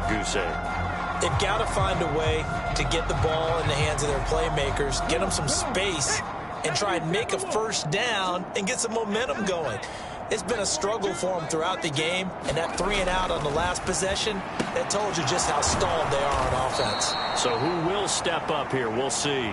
goose egg. They've got to find a way to get the ball in the hands of their playmakers, get them some space, and try and make a first down and get some momentum going. It's been a struggle for them throughout the game, and that 3-and-out on the last possession, that told you just how stalled they are on offense. So who will step up here? We'll see.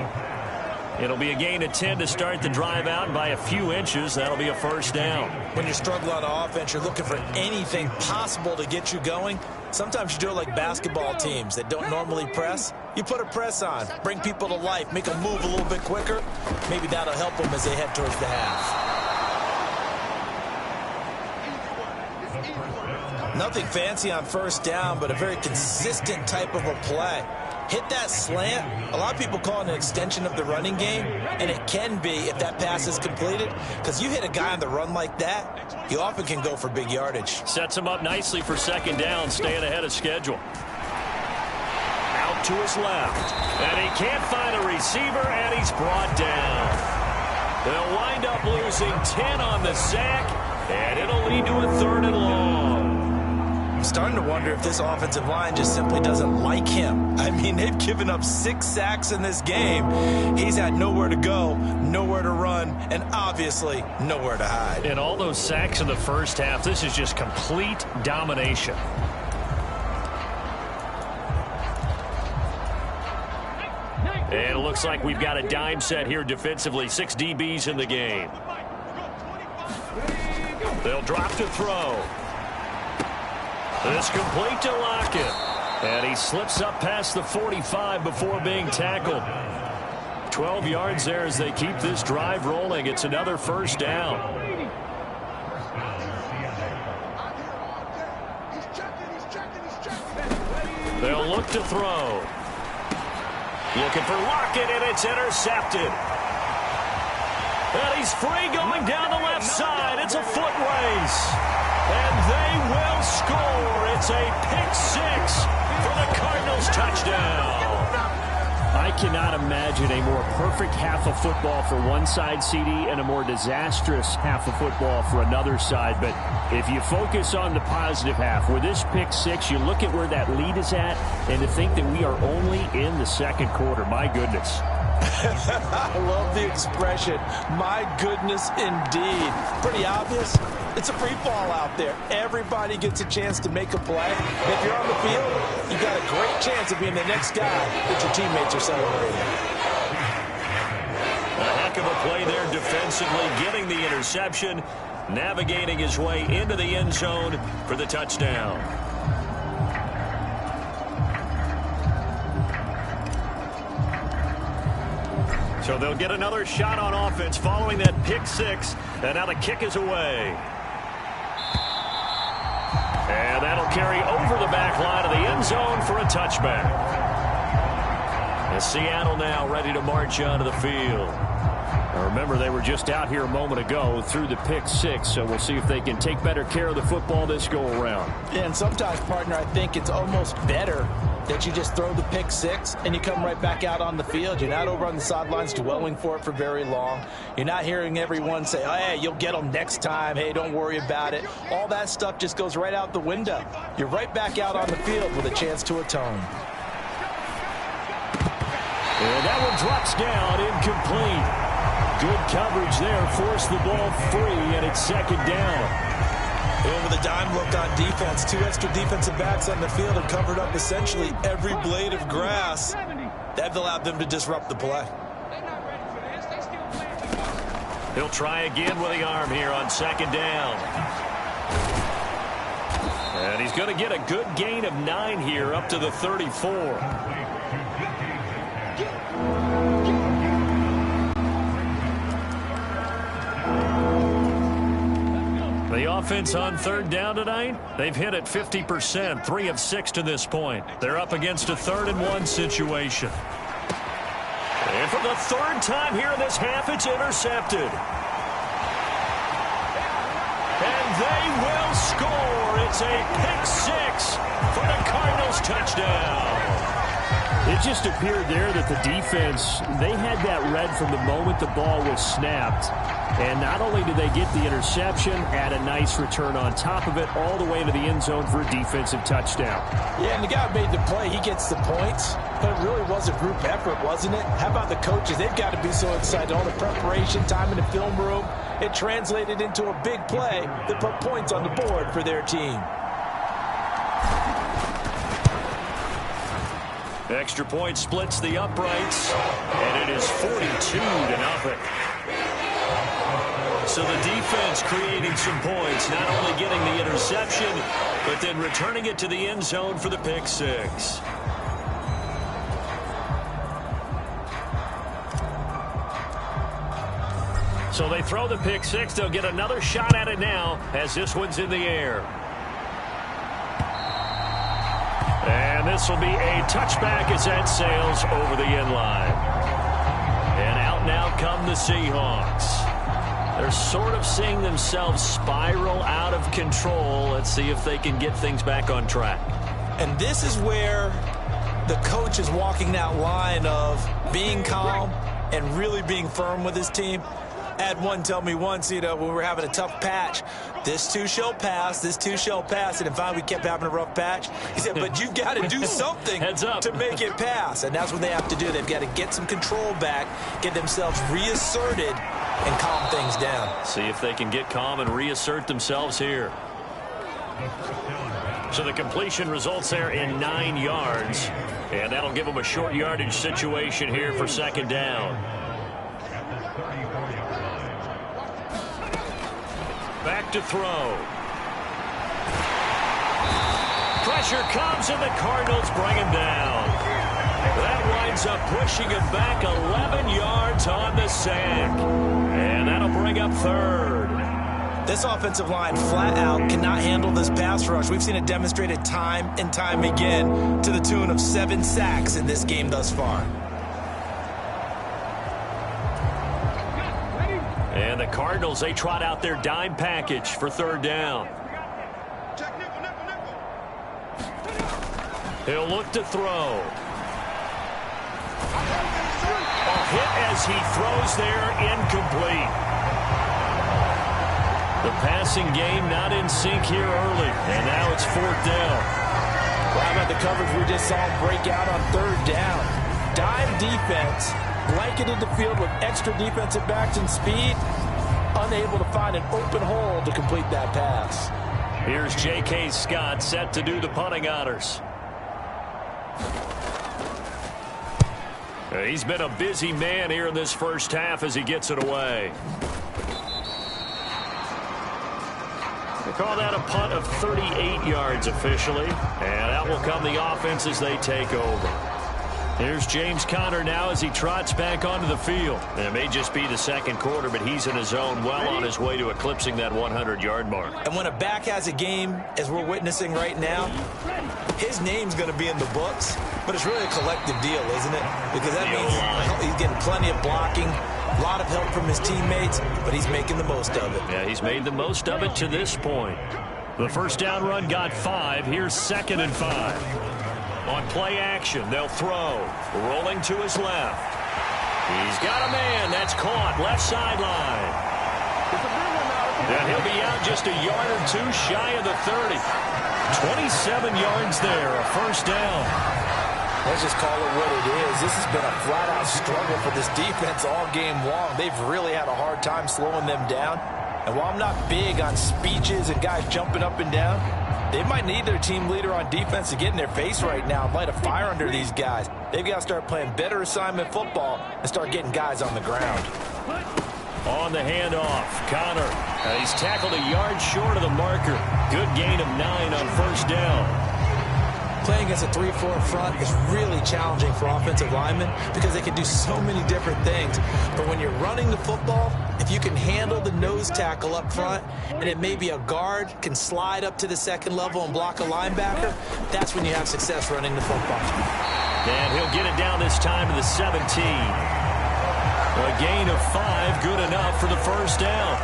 It'll be a gain of 10 to start the drive out, and by a few inches, that'll be a first down. When you struggle on offense, you're looking for anything possible to get you going. Sometimes you do it like basketball teams that don't normally press. You put a press on, bring people to life, make them move a little bit quicker. Maybe that'll help them as they head towards the half. Nothing fancy on first down, but a very consistent type of a play. Hit that slant. A lot of people call it an extension of the running game, and it can be if that pass is completed, because you hit a guy on the run like that, you often can go for big yardage. Sets him up nicely for second down, staying ahead of schedule. Out to his left, and he can't find a receiver, and he's brought down. They'll wind up losing 10 on the sack, and it'll lead to a 3rd and long. I'm starting to wonder if this offensive line just simply doesn't like him. I mean, they've given up 6 sacks in this game. He's had nowhere to go, nowhere to run, and obviously nowhere to hide. And all those sacks in the first half, this is just complete domination. And it looks like we've got a dime set here defensively. 6 DBs in the game. They'll drop to throw. This complete to Lockett. And he slips up past the 45 before being tackled. 12 yards there as they keep this drive rolling. It's another first down. They'll look to throw. Looking for Lockett, and it's intercepted. And he's free going down the left side. It's a foot race. And they will score. It's a pick-6 for the Cardinals touchdown. I cannot imagine a more perfect half of football for one side, CD, and a more disastrous half of football for another side. But if you focus on the positive half, with this pick-6, you look at where that lead is at, and to think that we are only in the second quarter. My goodness. I love the expression, my goodness indeed. Pretty obvious. It's a free fall out there. Everybody gets a chance to make a play. If you're on the field, you've got a great chance of being the next guy that your teammates are celebrating. A heck of a play there defensively, getting the interception, navigating his way into the end zone for the touchdown. So they'll get another shot on offense following that pick-6, and now the kick is away. And that'll carry over the back line of the end zone for a touchback. And Seattle now ready to march onto the field. Now remember, they were just out here a moment ago through the pick-6, so we'll see if they can take better care of the football this go-around. And sometimes, partner, I think it's almost better that you just throw the pick-6 and you come right back out on the field. You're not over on the sidelines dwelling for it for very long. You're not hearing everyone say, oh, hey, you'll get them next time. Hey, don't worry about it. All that stuff just goes right out the window. You're right back out on the field with a chance to atone. And that one drops down, incomplete. Good coverage there, forced the ball free, and it's second down. With a dime look on defense, 2 extra defensive backs on the field and covered up essentially every blade of grass. That allowed them to disrupt the play. He'll try again with the arm here on second down. And he's going to get a good gain of 9 here up to the 34. The offense on third down tonight, they've hit it 50%, 3 of 6 to this point. They're up against a 3rd and 1 situation. And for the 3rd time here in this half, it's intercepted. And they will score. It's a pick-6 for the Cardinals touchdown. It just appeared there that the defense, they had that read from the moment the ball was snapped. And not only did they get the interception, add a nice return on top of it, all the way to the end zone for a defensive touchdown. Yeah, and the guy who made the play, he gets the points. But it really was a group effort, wasn't it? How about the coaches? They've got to be so excited. All the preparation, time in the film room, it translated into a big play that put points on the board for their team. Extra point splits the uprights, and it is 42-0. So the defense creating some points, not only getting the interception, but then returning it to the end zone for the pick six. So they throw the pick six. They'll get another shot at it now as this one's in the air. And this will be a touchback as that sails over the end line. And out now come the Seahawks. They're sort of seeing themselves spiral out of control. Let's see if they can get things back on track. And this is where the coach is walking that line of being calm and really being firm with his team. I had one tell me once, when we were having a tough patch, this too shall pass, this too shall pass. And finally we kept having a rough patch. He said, but you've got to do something to make it pass. And that's what they have to do. They've got to get some control back, get themselves reasserted, and calm things down. See if they can get calm and reassert themselves here. So the completion results there in 9 yards. And that'll give them a short yardage situation here for second down. Back to throw. Pressure comes, and the Cardinals bring him down. That winds up pushing him back 11 yards on the sack. And that'll bring up third. This offensive line flat out cannot handle this pass rush. We've seen it demonstrated time and time again to the tune of 7 sacks in this game thus far. And the Cardinals, they trot out their dime package for third down. He'll look to throw. A hit as he throws there, incomplete. The passing game not in sync here early, and now it's fourth down. Well, how about the coverage we just saw break out on third down? Dime defense, blanketed the field with extra defensive backs and speed, unable to find an open hole to complete that pass. Here's J.K. Scott set to do the punting honors. He's been a busy man here in this first half as he gets it away. They call that a punt of 38 yards officially. And out will come the offense as they take over. Here's James Conner now as he trots back onto the field. And it may just be the second quarter, but he's in his zone, well on his way to eclipsing that 100-yard mark. And when a back has a game, as we're witnessing right now, his name's going to be in the books, but it's really a collective deal, isn't it? Because that means he's getting plenty of blocking, a lot of help from his teammates, but he's making the most of it. Yeah, he's made the most of it to this point. The first down run got 5. Here's 2nd and 5. On play action, they'll throw. Rolling to his left. He's got a man. That's caught. Left sideline. And he'll be out just a yard or two shy of the 30. 27 yards there, a first down. Let's just call it what it is. This has been a flat-out struggle for this defense all game long. They've really had a hard time slowing them down. And while I'm not big on speeches and guys jumping up and down, they might need their team leader on defense to get in their face right now and light a fire under these guys. They've got to start playing better assignment football and start getting guys on the ground. On the handoff, Conner. He's tackled a yard short of the marker. Good gain of 9 on first down. Playing against a 3-4 front is really challenging for offensive linemen because they can do so many different things. But when you're running the football, if you can handle the nose tackle up front, and it may be a guard can slide up to the second level and block a linebacker, that's when you have success running the football. And he'll get it down this time to the 17. A gain of 5, good enough for the first down.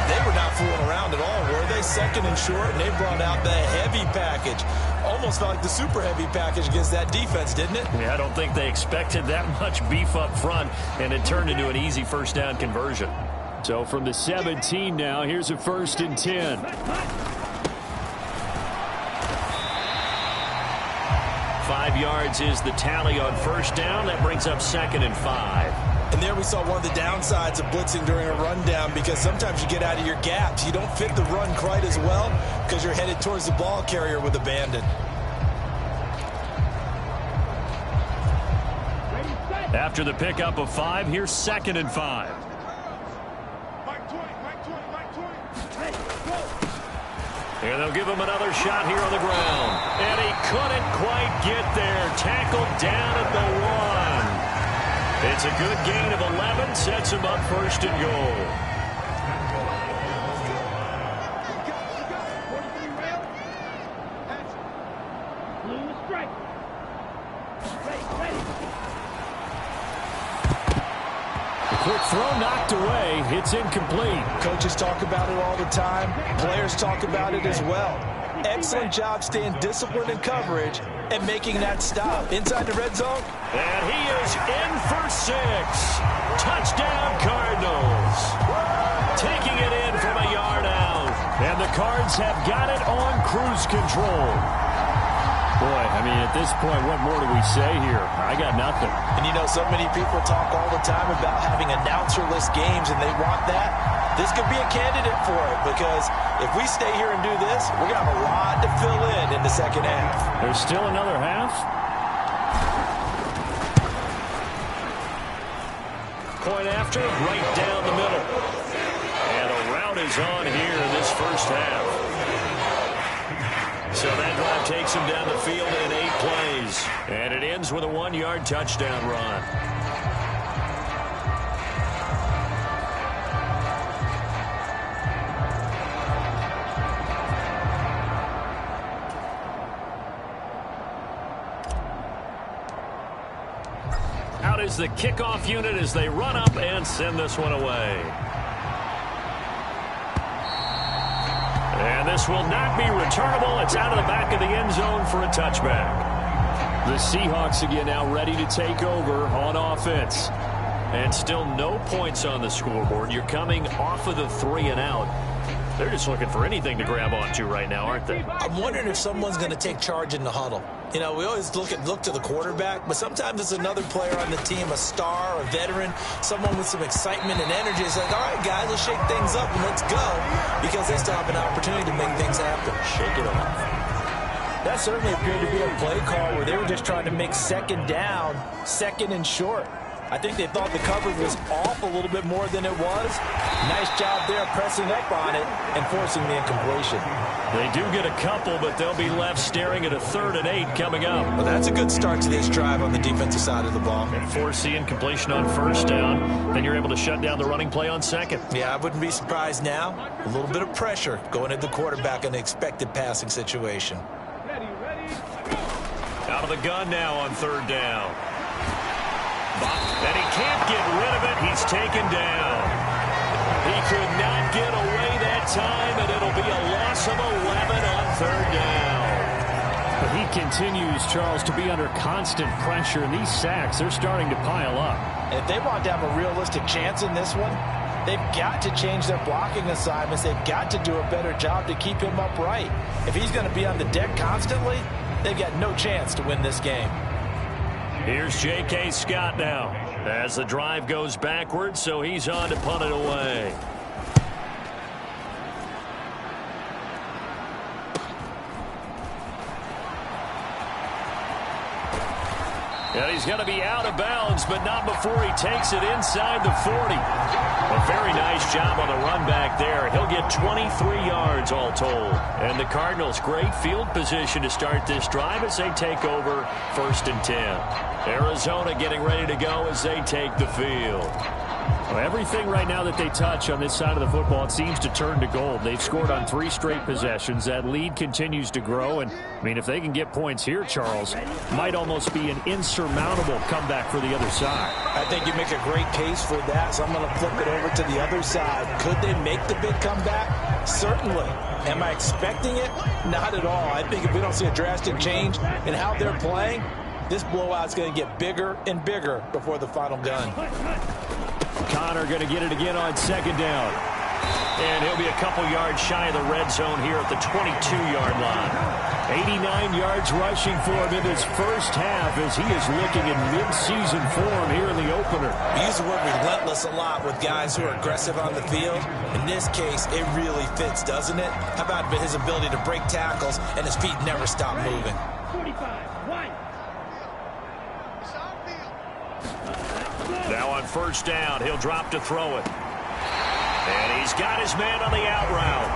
They were not fooling around at all, were they? Second and short, and they brought out the heavy package. Almost felt like the super heavy package against that defense, didn't it? Yeah, I don't think they expected that much beef up front, and it turned into an easy first down conversion. So from the 17 now, here's a 1st and 10. Five yards is the tally on first down. That brings up 2nd and 5. And there we saw one of the downsides of blitzing during a rundown, because sometimes you get out of your gaps. You don't fit the run quite as well because you're headed towards the ball carrier with abandon. After the pickup of 5, here's 2nd and 5. And they'll give him another shot here on the ground. And he couldn't quite get there. Tackled down at the 1. It's a good gain of 11. Sets him up 1st and goal. Quick throw knocked away. It's incomplete. Coaches talk about it all the time. Players talk about it as well. Excellent job staying disciplined in coverage and making that stop. Inside the red zone. And he is in for 6. Touchdown, Cardinals. Taking it in from a yard out. And the Cards have got it on cruise control. Boy, I mean, at this point, what more do we say here? I got nothing. And you know, so many people talk all the time about having announcer-less games, and they want that. This could be a candidate for it, because if we stay here and do this, we're going to have a lot to fill in the second half. There's still another half. Point after, right down the middle. And a route is on here in this first half. So that drive takes him down the field in 8 plays. And it ends with a 1-yard touchdown run. Out is the kickoff unit as they run up and send this one away. And this will not be returnable. It's out of the back of the end zone for a touchback. The Seahawks again now ready to take over on offense. And still no points on the scoreboard. You're coming off of the 3 and out. They're just looking for anything to grab onto right now, aren't they? I'm wondering if someone's going to take charge in the huddle. You know, we always look to the quarterback, but sometimes it's another player on the team, a star, a veteran, someone with some excitement and energy. It's like, all right, guys, let's shake things up and let's go, because they still have an opportunity to make things happen. Shake it off. That certainly appeared to be a play call where they were just trying to make second down, 2nd and short. I think they thought the coverage was off a little bit more than it was. Nice job there pressing up on it and forcing the incompletion. They do get a couple, but they'll be left staring at a 3rd and 8 coming up. Well, that's a good start to this drive on the defensive side of the ball. And force the incompletion on first down. Then you're able to shut down the running play on 2nd. Yeah, I wouldn't be surprised now. A little bit of pressure going at the quarterback in an expected passing situation. Out of the gun now on 3rd down. And he can't get rid of it. He's taken down. He could not get away that time, and it'll be a loss of 11 on 3rd down. But he continues, Charles, to be under constant pressure, and these sacks, they're starting to pile up. And if they want to have a realistic chance in this one, they've got to change their blocking assignments. They've got to do a better job to keep him upright. If he's going to be on the deck constantly, they've got no chance to win this game. Here's J.K. Scott now as the drive goes backwards, so he's on to punt it away. And he's going to be out of bounds, but not before he takes it inside the 40. A very nice job on the run back there. He'll get 23 yards all told. And the Cardinals, great field position to start this drive as they take over 1st and 10. Arizona getting ready to go as they take the field. Well, everything right now that they touch on this side of the football, it seems to turn to gold. They've scored on 3 straight possessions. That lead continues to grow. And, I mean, if they can get points here, Charles, might almost be an insurmountable comeback for the other side. I think you make a great case for that, so I'm going to flip it over to the other side. Could they make the big comeback? Certainly. Am I expecting it? Not at all. I think if we don't see a drastic change in how they're playing, this blowout's going to get bigger and bigger before the final gun. Connor going to get it again on 2nd down. And he'll be a couple yards shy of the red zone here at the 22-yard line. 89 yards rushing for him in this first half as he is looking in mid-season form here in the opener. We use the word relentless a lot with guys who are aggressive on the field. In this case, it really fits, doesn't it? How about his ability to break tackles and his feet never stop moving? 45, wide. Now on 1st down, he'll drop to throw it. And he's got his man on the out route.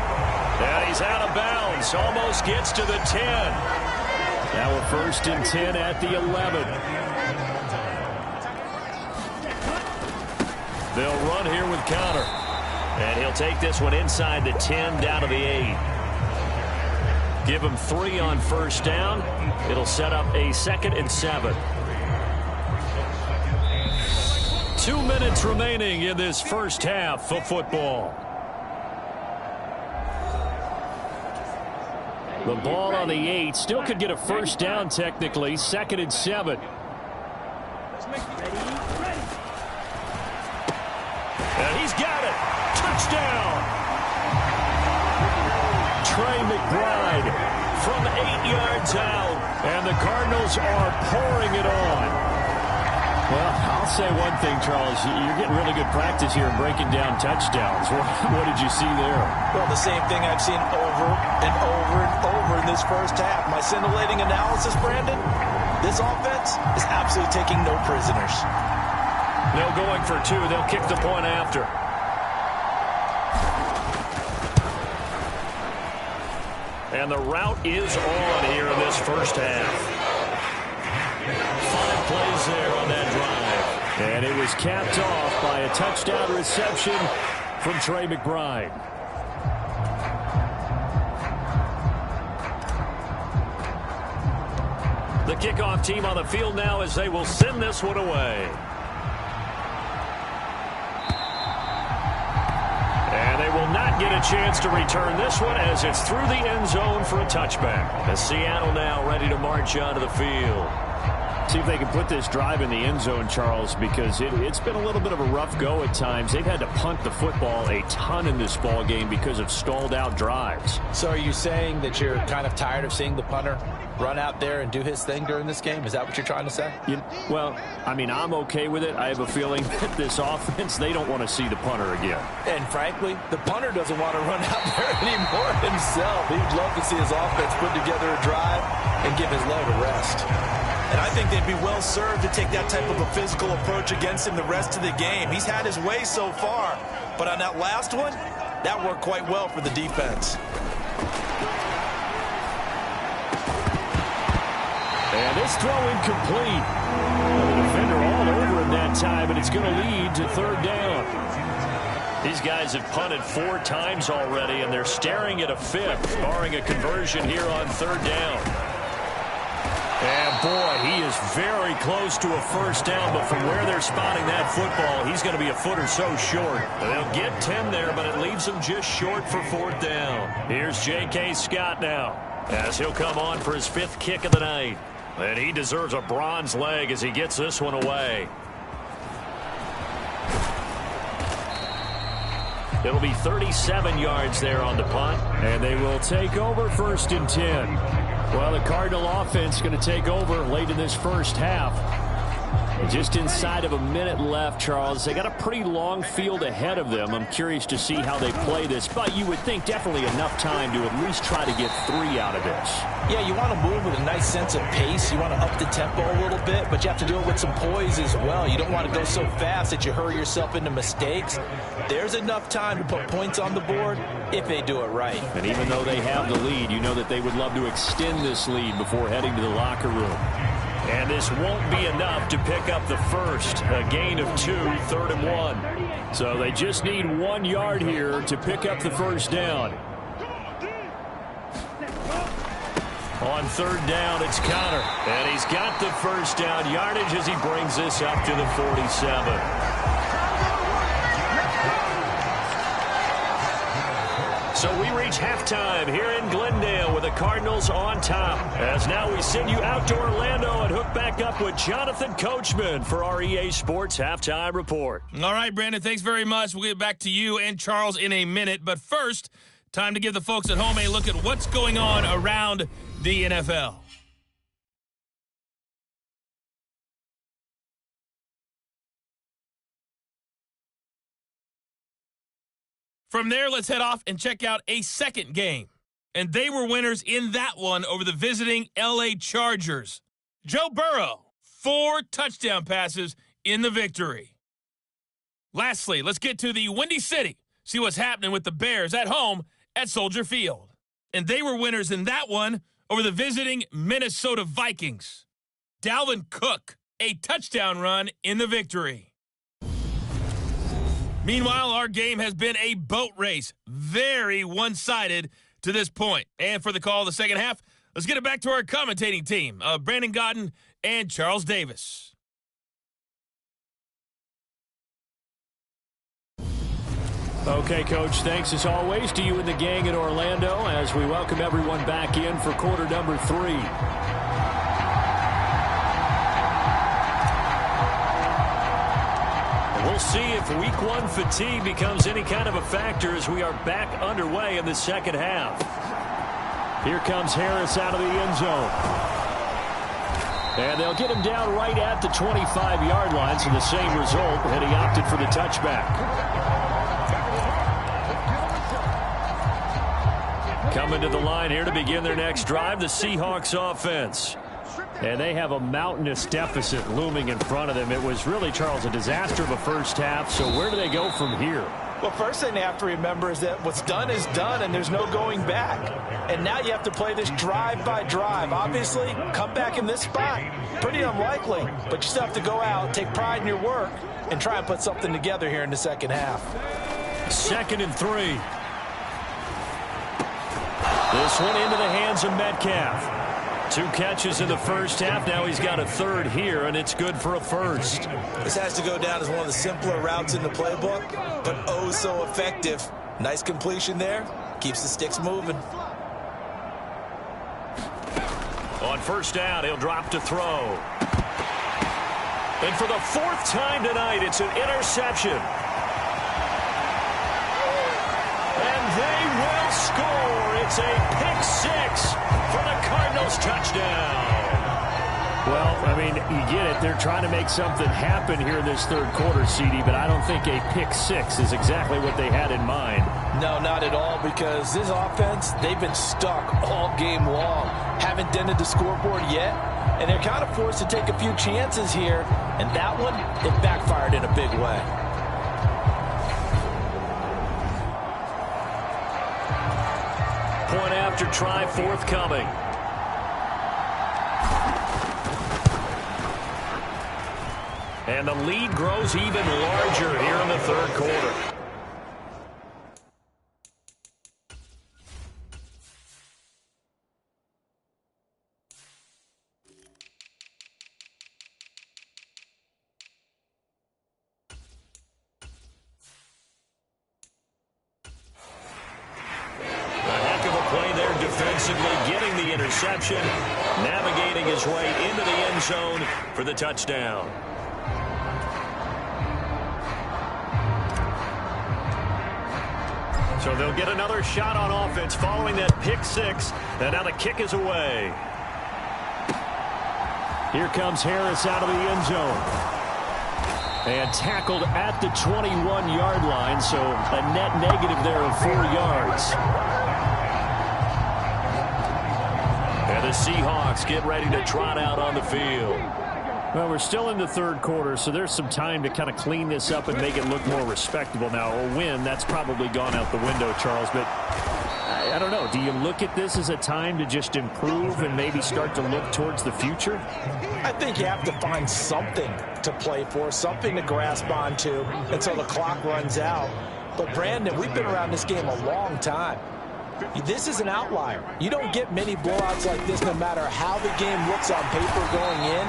And he's out of bounds. Almost gets to the 10. Now a 1st and 10 at the 11. They'll run here with Connor. And he'll take this one inside the 10 down to the 8. Give him 3 on 1st down. It'll set up a 2nd and 7. 2 minutes remaining in this first half of football. The ball on the 8. Still could get a 1st down technically. 2nd and 7. And he's got it. Touchdown. Trey McBride From 8 yards out. And the Cardinals are pouring it on. Well, I'll say one thing, Charles. You're getting really good practice here in breaking down touchdowns. What did you see there? Well, the same thing I've seen over and over and over in this first half. My scintillating analysis, Brandon, this offense is absolutely taking no prisoners. No going for 2. They'll kick the point after. And the route is on here in this first half. 5 plays there on that drive. And it was capped off by a touchdown reception from Trey McBride. The kickoff team on the field now as they will send this one away. And they will not get a chance to return this one as it's through the end zone for a touchback. As Seattle now ready to march onto the field. See if they can put this drive in the end zone, Charles, because it's been a little bit of a rough go at times. They've had to punt the football a ton in this ball game because of stalled out drives. So are you saying that you're kind of tired of seeing the punter run out there and do his thing during this game? Is that what you're trying to say? Well, I mean, I'm okay with it. I have a feeling that this offense, they don't want to see the punter again. And frankly, the punter doesn't want to run out there anymore himself. He'd love to see his offense put together a drive and give his leg a rest. And I think they'd be well served to take that type of a physical approach against him the rest of the game. He's had his way so far, but on that last one, that worked quite well for the defense. And this throw incomplete. The defender all over him that time, and it's going to lead to 3rd down. These guys have punted 4 times already, and they're staring at a 5th, barring a conversion here on 3rd down. And, boy, he is very close to a 1st down, but from where they're spotting that football, he's going to be a foot or so short. They'll get 10 there, but it leaves them just short for 4th down. Here's J.K. Scott now, as he'll come on for his 5th kick of the night. And he deserves a bronze leg as he gets this one away. It'll be 37 yards there on the punt. And they will take over 1st and 10. Well, the Cardinal offense going to take over late in this first half. Just inside of a minute left, Charles. They got a pretty long field ahead of them. I'm curious to see how they play this, but you would think definitely enough time to at least try to get 3 out of this. Yeah, you want to move with a nice sense of pace. You want to up the tempo a little bit, but you have to do it with some poise as well. You don't want to go so fast that you hurry yourself into mistakes. There's enough time to put points on the board if they do it right. And even though they have the lead, you know that they would love to extend this lead before heading to the locker room. And this won't be enough to pick up the first. A gain of 2, 3rd and 1. So they just need 1 yard here to pick up the first down. On third down, it's Connor. And he's got the first down yardage as he brings this up to the 47. So we reach halftime here in Glendale with the Cardinals on top. As now we send you out to Orlando and hook back up with Jonathan Coachman for our EA Sports Halftime Report. All right, Brandon, thanks very much. We'll get back to you and Charles in a minute. But first, time to give the folks at home a look at what's going on around the NFL. From there, let's head off and check out a second game. And they were winners in that one over the visiting L.A. Chargers. Joe Burrow, 4 touchdown passes in the victory. Lastly, let's get to the Windy City, see what's happening with the Bears at home at Soldier Field. And they were winners in that one over the visiting Minnesota Vikings. Dalvin Cook, a touchdown run in the victory. Meanwhile, our game has been a boat race, very one-sided to this point. And for the call of the second half, let's get it back to our commentating team, Brandon Godden and Charles Davis. Okay, Coach, thanks as always to you and the gang in Orlando as we welcome everyone back in for quarter number 3. We'll see if week 1 fatigue becomes any kind of a factor as we are back underway in the second half. Here comes Harris out of the end zone. And they'll get him down right at the 25-yard line, so the same result, and he opted for the touchback. Coming to the line here to begin their next drive, the Seahawks offense. And they have a mountainous deficit looming in front of them. It was really, Charles, a disaster of a first half. So where do they go from here? Well, first thing they have to remember is that what's done is done, and there's no going back. And now you have to play this drive by drive. Obviously, come back in this spot. Pretty unlikely, but you still have to go out, take pride in your work, and try and put something together here in the second half. 2nd and 3. This one into the hands of Metcalf. 2 catches in the first half. Now he's got a third here, and it's good for a first. This has to go down as one of the simpler routes in the playbook, but oh so effective. Nice completion there. Keeps the sticks moving. On first down, he'll drop to throw. And for the 4th time tonight, it's an interception. And they will score. It's a pick 6 for the Cardinals touchdown. Well, I mean, you get it. They're trying to make something happen here in this third quarter, CD, but I don't think a pick 6 is exactly what they had in mind. No, not at all, because this offense, they've been stuck all game long. Haven't dented the scoreboard yet, and they're kind of forced to take a few chances here, and that one, it backfired in a big way. Point after try forthcoming. And the lead grows even larger here in the third quarter. Getting the interception, navigating his way into the end zone for the touchdown. So they'll get another shot on offense following that pick 6, and now the kick is away. Here comes Harris out of the end zone. And tackled at the 21-yard line, so a net negative there of 4 yards. And the Seahawks get ready to trot out on the field. Well, we're still in the third quarter, so there's some time to kind of clean this up and make it look more respectable. Now, a win, that's probably gone out the window, Charles, but I don't know. Do you look at this as a time to just improve and maybe start to look towards the future? I think you have to find something to play for, something to grasp onto until the clock runs out. But, Brandon, we've been around this game a long time. This is an outlier. You don't get many blowouts like this no matter how the game looks on paper going in.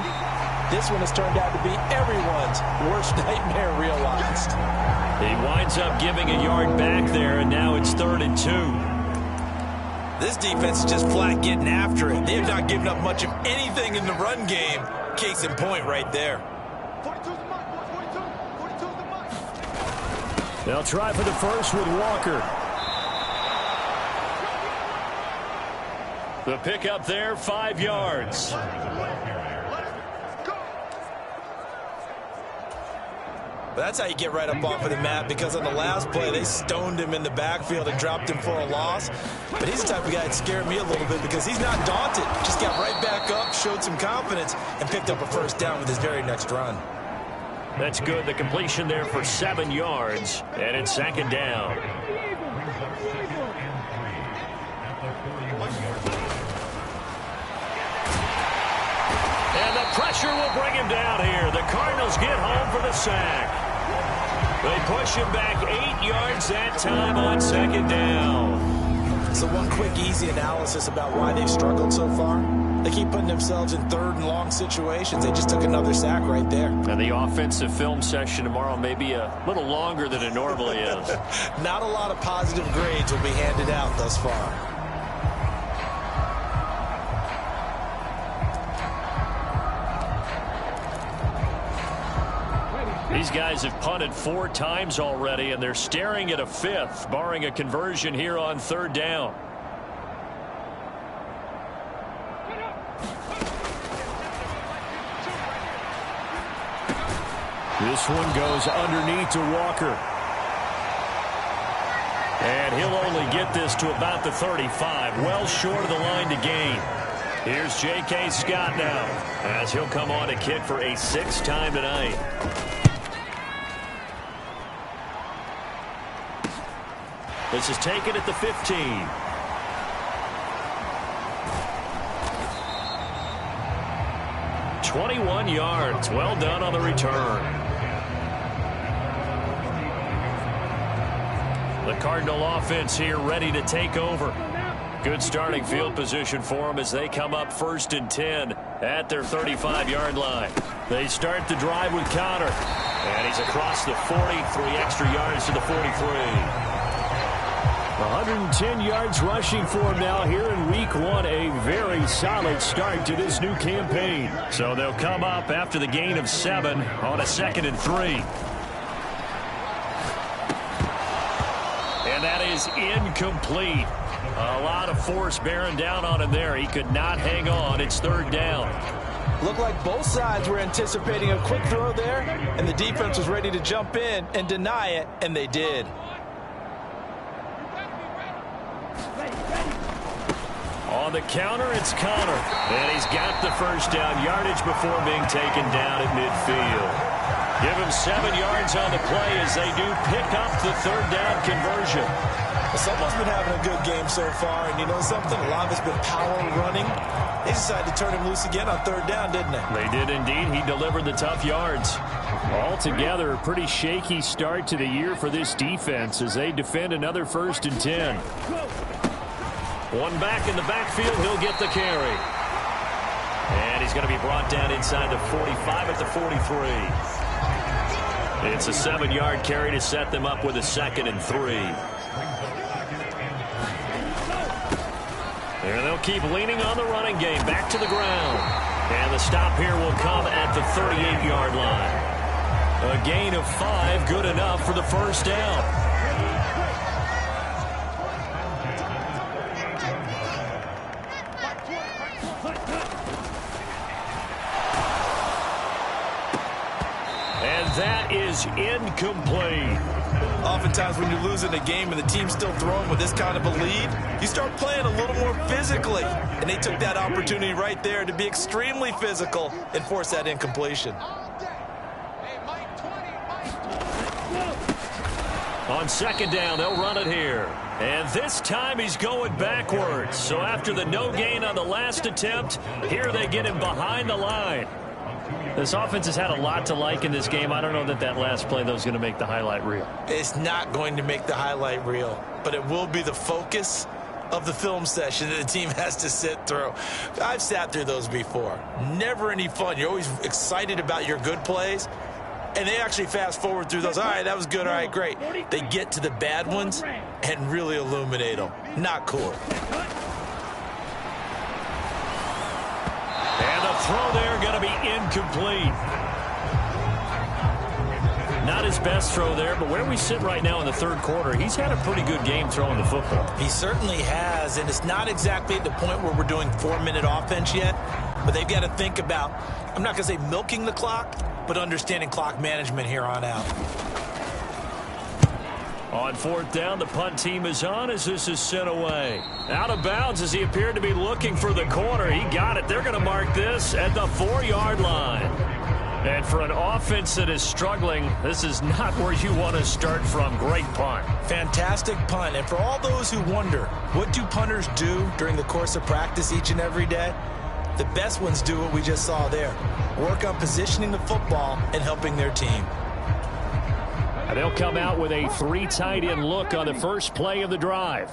This one has turned out to be everyone's worst nightmare realized. He winds up giving a yard back there, and now it's 3rd and 2. This defense is just flat getting after it. They have not given up much of anything in the run game. Case in point right there. They'll try for the first with Walker. The pickup there, 5 yards. But that's how you get right up off of the mat, because on the last play, they stoned him in the backfield and dropped him for a loss. But he's the type of guy that scared me a little bit because he's not daunted. Just got right back up, showed some confidence, and picked up a first down with his very next run. That's good. The completion there for 7 yards, and it's 2nd down. And the pressure will bring him down here. The Cardinals get home for the sack. They push him back 8 yards that time on 2nd down. So one quick, easy analysis about why they've struggled so far. They keep putting themselves in 3rd and long situations. They just took another sack right there. And the offensive film session tomorrow may be a little longer than it normally is. Not a lot of positive grades will be handed out thus far. These guys have punted 4 times already, and they're staring at a 5th, barring a conversion here on 3rd down. This one goes underneath to Walker. And he'll only get this to about the 35, well short of the line to gain. Here's J.K. Scott now, as he'll come on to kick for a 6th time tonight. This is taken at the 15. "21 yards. Well done on the return. The Cardinal offense here ready to take over. Good starting field position for them as they come up 1st and 10 at their 35-yard line. They start the drive with Connor. And he's across the 40, 3 extra yards to the 43. 110 yards rushing for him now here in week 1. A very solid start to this new campaign. So they'll come up after the gain of 7 on a 2nd and 3. And that is incomplete. A lot of force bearing down on him there. He could not hang on. It's 3rd down. Looked like both sides were anticipating a quick throw there, and the defense was ready to jump in and deny it, and they did. On the counter, it's Connor. And he's got the first down yardage before being taken down at midfield. Give him 7 yards on the play as they do pick up the 3rd down conversion. Someone's been having a good game so far, and you know something? A lot of it's been power running. They decided to turn him loose again on 3rd down, didn't they? They did indeed. He delivered the tough yards. Altogether, a pretty shaky start to the year for this defense as they defend another 1st and 10. One back in the backfield. He'll get the carry. And he's going to be brought down inside the 45 at the 43. It's a 7-yard carry to set them up with a 2nd and 3. And they'll keep leaning on the running game. Back to the ground. And the stop here will come at the 38-yard line. A gain of 5, good enough for the first down. And that is incomplete. Oftentimes when you're losing a game and the team's still throwing with this kind of a lead, you start playing a little more physically. And they took that opportunity right there to be extremely physical and force that incompletion. On 2nd down, they'll run it here. And this time he's going backwards. So after the no gain on the last attempt, here they get him behind the line. This offense has had a lot to like in this game. I don't know that that last play, though, is going to make the highlight reel. It's not going to make the highlight reel, but it will be the focus of the film session that the team has to sit through. I've sat through those before. Never any fun. You're always excited about your good plays, and they actually fast forward through those. All right, that was good. All right, great. They get to the bad ones and really illuminate them. Not cool. And the throw there going to be incomplete. Not his best throw there, but where we sit right now in the third quarter, he's had a pretty good game throwing the football. He certainly has, and it's not exactly at the point where we're doing 4-minute offense yet, but they've got to think about, I'm not going to say milking the clock, but understanding clock management here on out. On fourth down, the punt team is on as this is sent away. Out of bounds as he appeared to be looking for the corner. He got it. They're going to mark this at the 4-yard line. And for an offense that is struggling, this is not where you want to start from. Great punt. Fantastic punt. And for all those who wonder, what do punters do during the course of practice each and every day? The best ones do what we just saw there. Work on positioning the football and helping their team. And they'll come out with a 3 tight end look on the first play of the drive.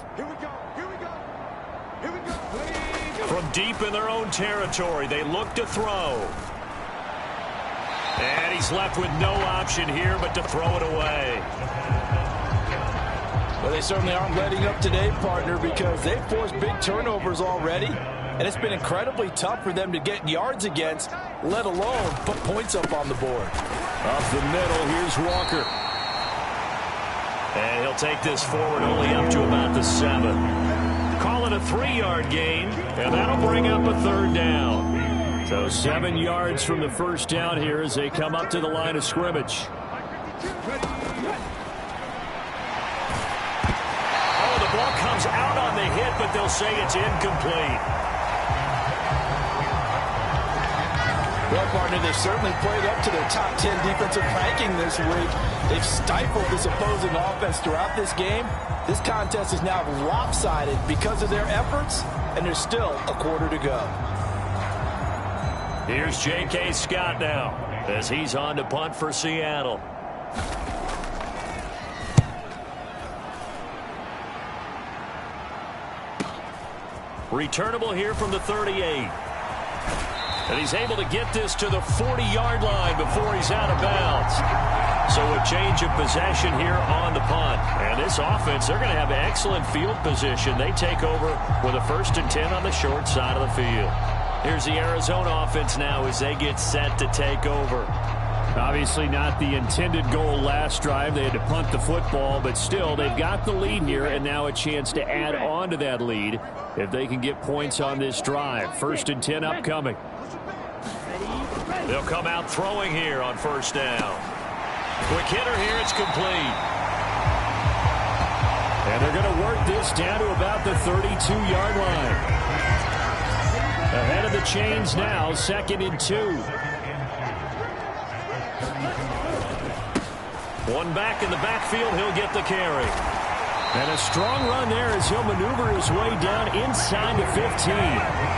From deep in their own territory, they look to throw. And he's left with no option here but to throw it away. Well, they certainly aren't letting up today, partner, because they've forced big turnovers already. And it's been incredibly tough for them to get yards against, let alone put points up on the board. Up the middle, here's Walker. And he'll take this forward only up to about the 7. Call it a 3-yard gain, and that'll bring up a third down. So 7 yards from the first down here as they come up to the line of scrimmage. Oh, the ball comes out on the hit, but they'll say it's incomplete. Well, partner, they've certainly played up to their top 10 defensive ranking this week. They've stifled this opposing offense throughout this game. This contest is now lopsided because of their efforts, and there's still a quarter to go. Here's J.K. Scott now as he's on to punt for Seattle. Returnable here from the 38. And he's able to get this to the 40-yard line before he's out of bounds. So a change of possession here on the punt. And this offense, they're going to have excellent field position. They take over with a 1st and 10 on the short side of the field. Here's the Arizona offense now as they get set to take over. Obviously not the intended goal last drive. They had to punt the football, but still they've got the lead here and now a chance to add on to that lead if they can get points on this drive. 1st and 10 upcoming. They'll come out throwing here on 1st down. Quick hitter here, it's complete. And they're going to work this down to about the 32-yard line. Ahead of the chains now, 2nd and 2. One back in the backfield, he'll get the carry. And a strong run there as he'll maneuver his way down inside the 15.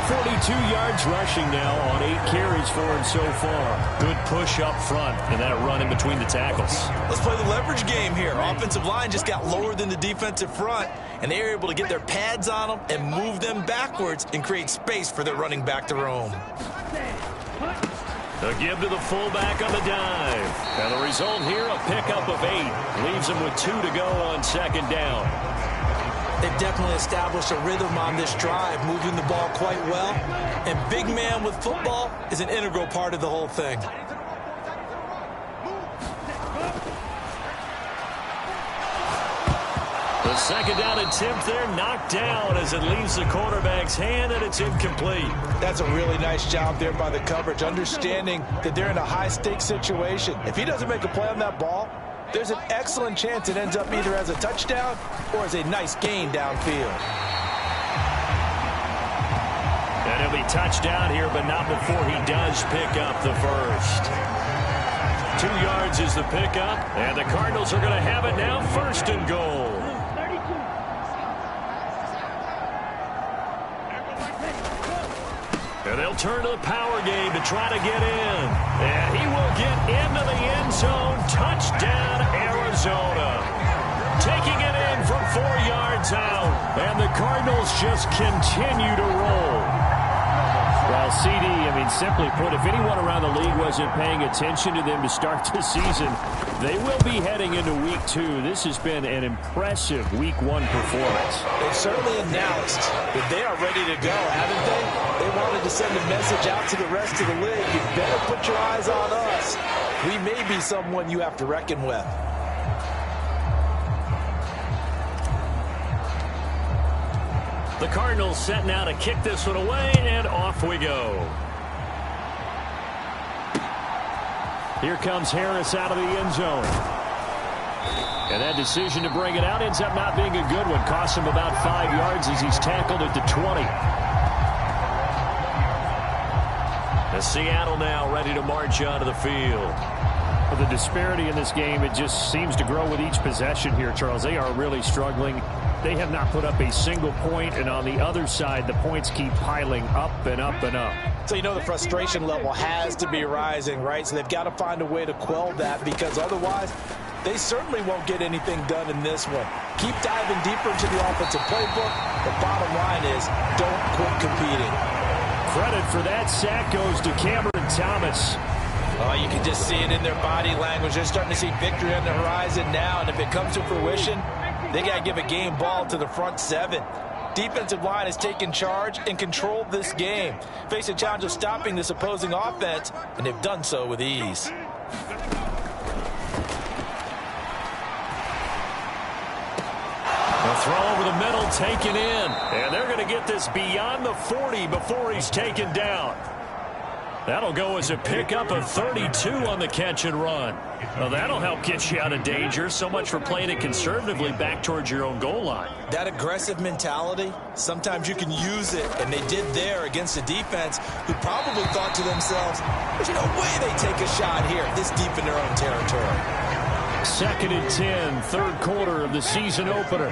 42 yards rushing now on 8 carries for him so far. Good push up front and that run in between the tackles. Let's play the leverage game here. Offensive line just got lower than the defensive front, and they were able to get their pads on them and move them backwards and create space for their running back to roam. The give to the fullback on the dive. And the result here, a pickup of 8. Leaves him with 2 to go on 2nd down. They've definitely established a rhythm on this drive, moving the ball quite well. And big man with football is an integral part of the whole thing. The 2nd down attempt there knocked down as it leaves the quarterback's hand, and it's incomplete. That's a really nice job there by the coverage, understanding that they're in a high-stakes situation. If he doesn't make a play on that ball, there's an excellent chance it ends up either as a touchdown or as a nice gain downfield. And he'll be touchdown here, but not before he does pick up the first. 2 yards is the pickup, and the Cardinals are going to have it now, 1st and goal. And they'll turn to the power game to try to get in. And he will get into the end zone. Touchdown, Arizona. Taking it in from 4 yards out. And the Cardinals just continue to roll. Well, CD, simply put, if anyone around the league wasn't paying attention to them to start the season, they will be heading into Week 2. This has been an impressive Week 1 performance. They've certainly announced that they are ready to go, haven't they? They wanted to send a message out to the rest of the league. You better put your eyes on us. We may be someone you have to reckon with. The Cardinals set now to kick this one away, and off we go. Here comes Harris out of the end zone. And that decision to bring it out ends up not being a good one. Costs him about 5 yards as he's tackled at the 20. As Seattle now ready to march onto the field. The disparity in this game, it just seems to grow with each possession here, Charles. They are really struggling. They have not put up a single point, and on the other side, the points keep piling up and up and up. So you know the frustration level has to be rising, right? So they've got to find a way to quell that, because otherwise they certainly won't get anything done in this one. Keep diving deeper into the offensive playbook. The bottom line is don't quit competing. Credit for that sack goes to Cameron Thomas. Oh, you can just see it in their body language. They're starting to see victory on the horizon now, and if it comes to fruition, they got to give a game ball to the front 7. Defensive line has taken charge and controlled this game. Face a challenge of stopping this opposing offense, and they've done so with ease. A throw over the middle, taken in. And they're going to get this beyond the 40 before he's taken down. That'll go as a pickup of 32 on the catch and run. Well, that'll help get you out of danger. So much for playing it conservatively back towards your own goal line. That aggressive mentality, sometimes you can use it, and they did there against a defense who probably thought to themselves, there's no way they take a shot here this deep in their own territory. 2nd and 10, third quarter of the season opener.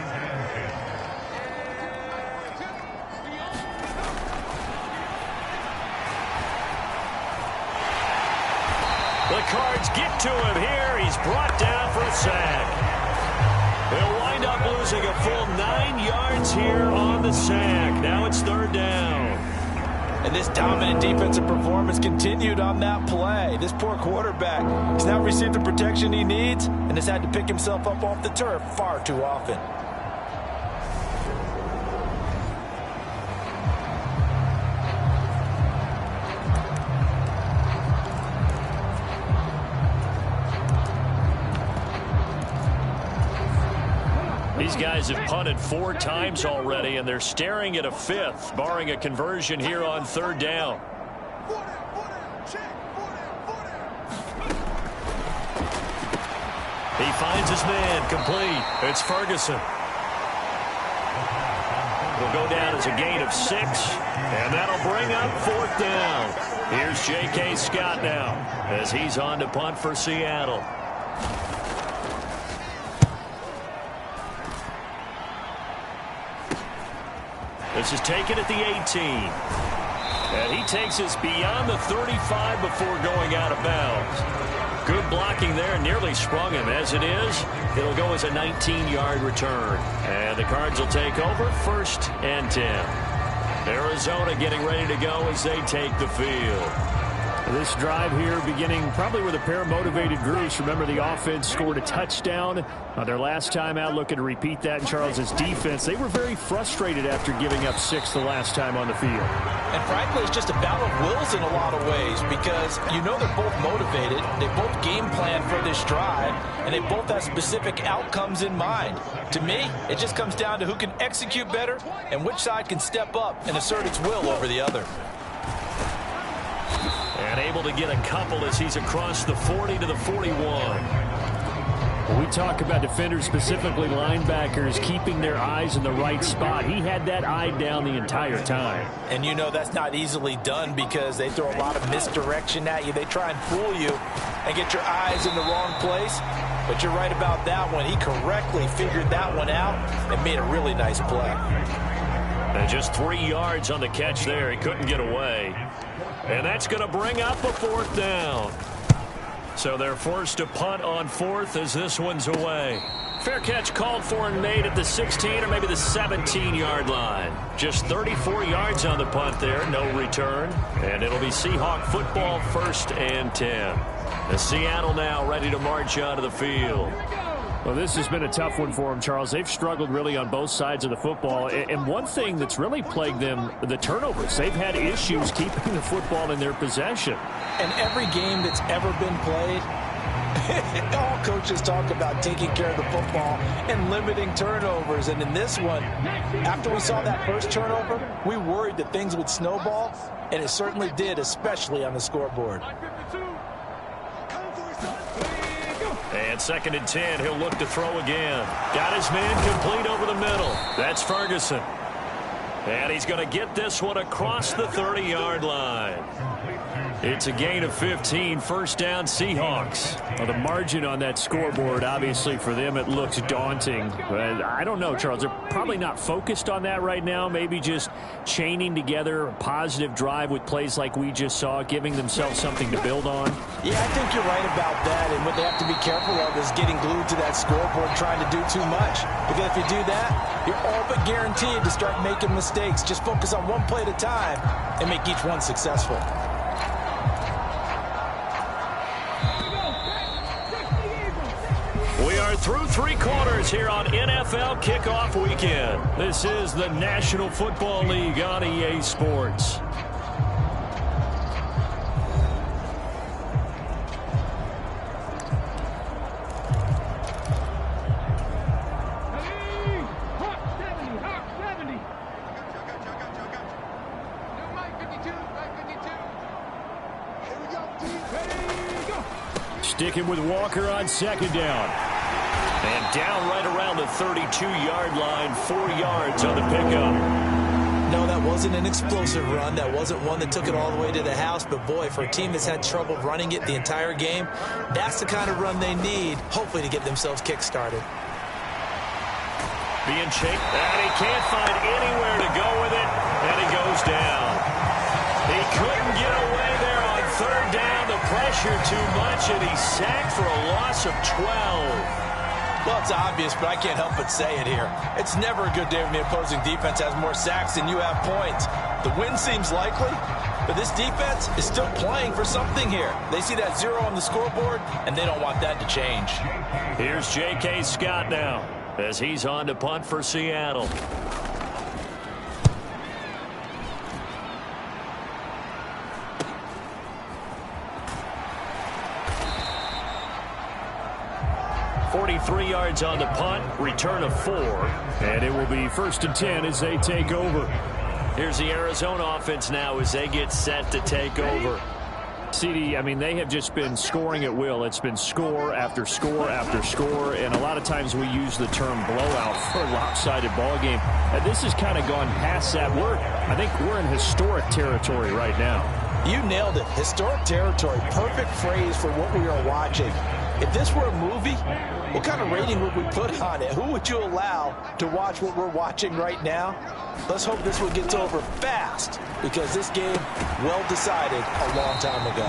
The Cards get to him here. He's brought down for a sack. They'll wind up losing a full 9 yards here on the sack. Now it's 3rd down. And this dominant defensive performance continued on that play. This poor quarterback has now received the protection he needs and has had to pick himself up off the turf far too often. These guys have punted 4 times already, and they're staring at a 5th, barring a conversion here on 3rd down. He finds his man, complete. It's Ferguson. Will go down as a gain of 6, and that'll bring up 4th down. Here's J.K. Scott now as he's on to punt for Seattle. This is taken at the 18. And he takes us beyond the 35 before going out of bounds. Good blocking there, nearly sprung him. As it is, it'll go as a 19-yard return. And the Cards will take over 1st and 10. Arizona getting ready to go as they take the field. This drive here beginning probably with a pair of motivated groups. Remember, the offense scored a touchdown on their last time out. Looking to repeat that in Charles's defense. They were very frustrated after giving up 6 the last time on the field. And frankly, it's just a battle of wills in a lot of ways, because you know they're both motivated. They both game plan for this drive, and they both have specific outcomes in mind. To me, it just comes down to who can execute better and which side can step up and assert its will over the other. And able to get a couple as he's across the 40 to the 41. When we talk about defenders, specifically linebackers, keeping their eyes in the right spot, he had that eye down the entire time. And you know that's not easily done, because they throw a lot of misdirection at you. They try and fool you and get your eyes in the wrong place. But you're right about that one. He correctly figured that one out and made a really nice play. And just 3 yards on the catch there. He couldn't get away. And that's going to bring up a 4th down. So they're forced to punt on 4th as this one's away. Fair catch called for and made at the 16 or maybe the 17-yard line. Just 34 yards on the punt there. No return. And it'll be Seahawk football, 1st and 10. As Seattle now ready to march onto the field. Well, this has been a tough one for them, Charles. They've struggled really on both sides of the football. And one thing that's really plagued them, the turnovers. They've had issues keeping the football in their possession. And every game that's ever been played, all coaches talk about taking care of the football and limiting turnovers. And in this one, after we saw that first turnover, we worried that things would snowball, and it certainly did, especially on the scoreboard. And 2nd and 10, he'll look to throw again. Got his man complete over the middle. That's Ferguson. And he's going to get this one across the 30-yard line. It's a gain of 15, 1st down Seahawks. Well, the margin on that scoreboard, obviously for them, it looks daunting. But I don't know, Charles. They're probably not focused on that right now. Maybe just chaining together a positive drive with plays like we just saw, giving themselves something to build on. Yeah, I think you're right about that. And what they have to be careful of is getting glued to that scoreboard trying to do too much. Because if you do that, you're all but guaranteed to start making mistakes. Just focus on one play at a time and make each one successful. We are through 3 quarters here on NFL Kickoff Weekend. This is the National Football League on EA Sports. Sticking with Walker on 2nd down. And down right around the 32-yard line, 4 yards on the pickup. No, that wasn't an explosive run. That wasn't one that took it all the way to the house. But, boy, for a team that's had trouble running it the entire game, that's the kind of run they need, hopefully, to get themselves kick-started. Being shaped, and he can't find anywhere to go with it, and he goes down. He couldn't get away there on 3rd down. The pressure too much, and he's sacked for a loss of 12. Well, it's obvious, but I can't help but say it here. It's never a good day when the opposing defense has more sacks than you have points. The win seems likely, but this defense is still playing for something here. They see that 0 on the scoreboard, and they don't want that to change. Here's J.K. Scott now as he's on to punt for Seattle. .43 yards on the punt, return of 4. And it will be 1st and 10 as they take over. Here's the Arizona offense now as they get set to take over. CD, I mean, they have just been scoring at will. It's been score after score after score, and a lot of times we use the term blowout for a lopsided ball game. And this has kind of gone past that. I think we're in historic territory right now. You nailed it. Historic territory. Perfect phrase for what we are watching. If this were a movie, what kind of rating would we put on it? Who would you allow to watch what we're watching right now? Let's hope this one gets over fast, because this game, well decided a long time ago.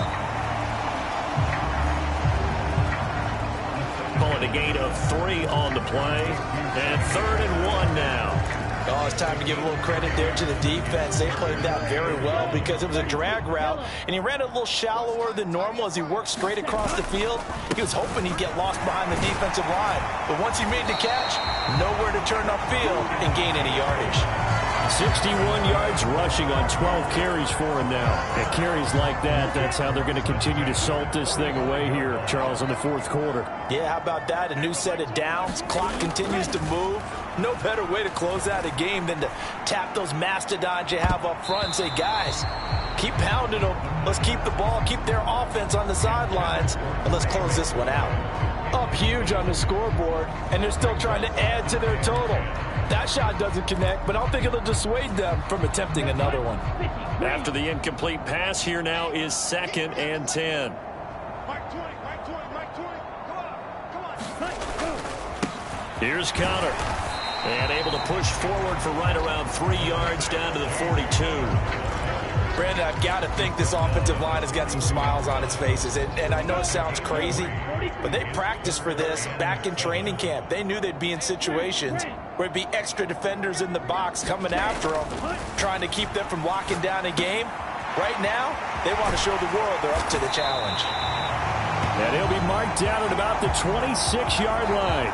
Calling a gain of 3 on the play, and 3rd and 1 now. Oh, it's time to give a little credit there to the defense. They played that very well because it was a drag route, and he ran a little shallower than normal as he worked straight across the field. He was hoping he'd get lost behind the defensive line, but once he made the catch, nowhere to turn upfield and gain any yardage. 61 yards rushing on 12 carries for him now. And carries like that, that's how they're going to continue to salt this thing away here, Charles, in the 4th quarter. Yeah, how about that? A new set of downs. Clock continues to move. No better way to close out a game than to tap those mastodons you have up front and say, guys, keep pounding them. Let's keep the ball, keep their offense on the sidelines, and let's close this one out. Up huge on the scoreboard, and they're still trying to add to their total. That shot doesn't connect, but I don't think it'll dissuade them from attempting another one. After the incomplete pass, here now is 2nd and 10. Here's Connor. And able to push forward for right around 3 yards down to the 42. Brandon, I've got to think this offensive line has got some smiles on its faces. And I know it sounds crazy, but they practiced for this back in training camp. They knew they'd be in situations where it'd be extra defenders in the box coming after them, trying to keep them from locking down a game. Right now, they want to show the world they're up to the challenge. And he'll be marked down at about the 26-yard line.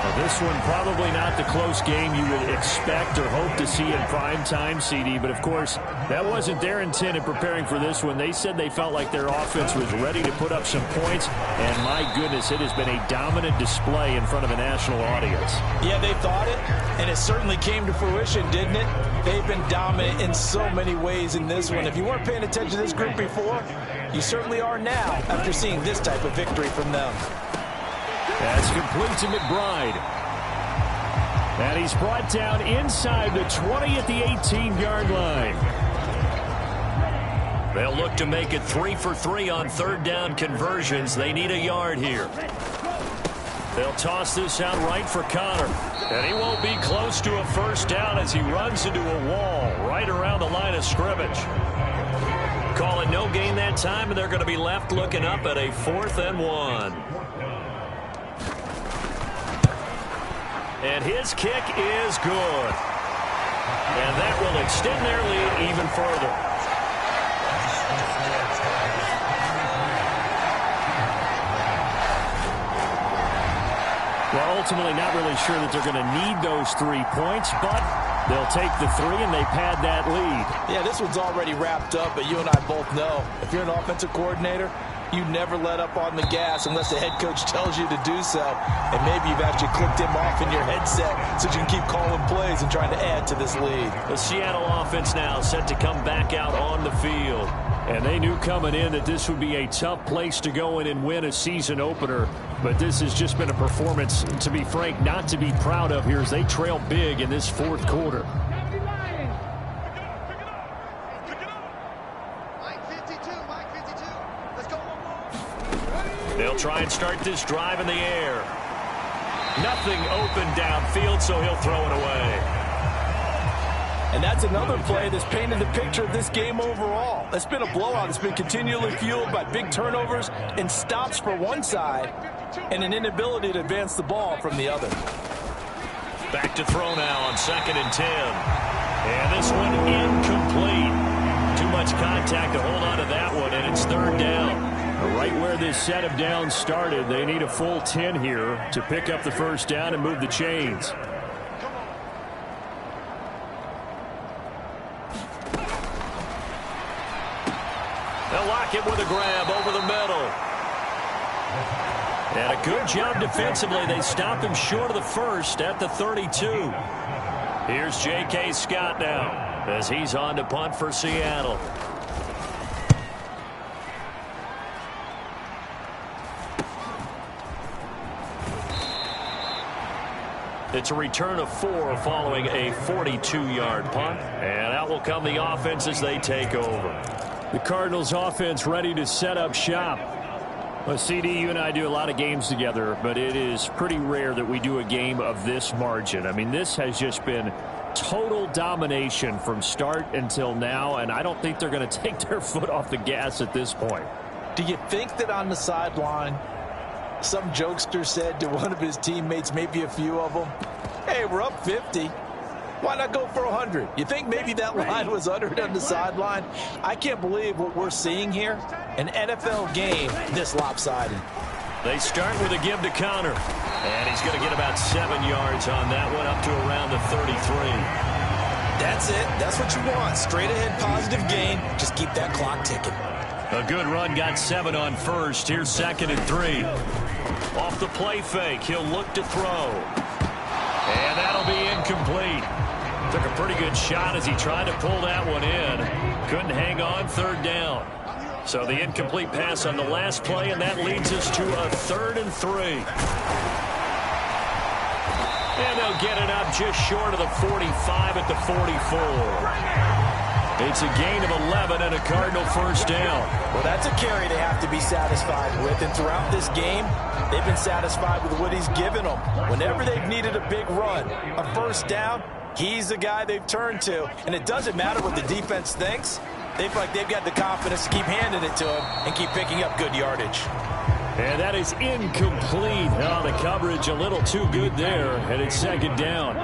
Now, this one probably not the close game you would expect or hope to see in prime time, CD. But, of course, that wasn't their intent in preparing for this one. They said they felt like their offense was ready to put up some points. And, my goodness, it has been a dominant display in front of a national audience. Yeah, they thought it, and it certainly came to fruition, didn't it? They've been dominant in so many ways in this one. If you weren't paying attention to this group before, you certainly are now after seeing this type of victory from them. That's complete to McBride. And he's brought down inside the 20 at the 18-yard line. They'll look to make it 3 for 3 on third down conversions. They need a yard here. They'll toss this out right for Connor. And he won't be close to a first down as he runs into a wall right around the line of scrimmage. Call it no gain that time, and they're going to be left looking up at a 4th and 1. And his kick is good. And that will extend their lead even further. Well, ultimately not really sure that they're going to need those 3 points, but they'll take the 3 and they pad that lead. Yeah, this one's already wrapped up, but you and I both know if you're an offensive coordinator, you never let up on the gas unless the head coach tells you to do so. And maybe you've actually clicked him off in your headset so you can keep calling plays and trying to add to this lead. The Seattle offense now set to come back out on the field. And they knew coming in that this would be a tough place to go in and win a season opener. But this has just been a performance, to be frank, not to be proud of here as they trail big in this 4th quarter. They'll try and start this drive in the air. Nothing open downfield, so he'll throw it away. And that's another play that's painted the picture of this game overall. It's been a blowout. It's been continually fueled by big turnovers and stops for one side and an inability to advance the ball from the other. Back to throw now on 2nd and 10. And this one incomplete. Too much contact to hold on to that one, and it's 3rd down. Right where this set of downs started, they need a full 10 here to pick up the first down and move the chains. They'll lock it with a grab over the middle. And a good job defensively. They stop him short of the first at the 32. Here's J.K. Scott now as he's on to punt for Seattle. It's a return of 4 following a 42-yard punt. And out will come the offense as they take over. The Cardinals offense ready to set up shop. Well, CD, you and I do a lot of games together, but it is pretty rare that we do a game of this margin. I mean, this has just been total domination from start until now, and I don't think they're going to take their foot off the gas at this point. Do you think that on the sideline, some jokester said to one of his teammates, maybe a few of them, hey, we're up 50. Why not go for 100? You think maybe that line was uttered on the sideline? I can't believe what we're seeing here. An NFL game this lopsided. They start with a give to Connor. And he's going to get about 7 yards on that one, up to around the 33. That's it. That's what you want. Straight ahead positive gain. Just keep that clock ticking. A good run, got 7 on first. Here's 2nd and 3. Off the play fake, he'll look to throw. And that'll be incomplete. Took a pretty good shot as he tried to pull that one in. Couldn't hang on, 3rd down. So the incomplete pass on the last play, and that leads us to a 3rd and 3. And they'll get it up just short of the 45 at the 44. It's a gain of 11 and a Cardinal first down. Well, that's a carry they have to be satisfied with. And throughout this game, they've been satisfied with what he's given them. Whenever they've needed a big run, a first down, he's the guy they've turned to. And it doesn't matter what the defense thinks. They feel like they've got the confidence to keep handing it to him and keep picking up good yardage. And that is incomplete. Oh, the coverage a little too good there, and it's second down.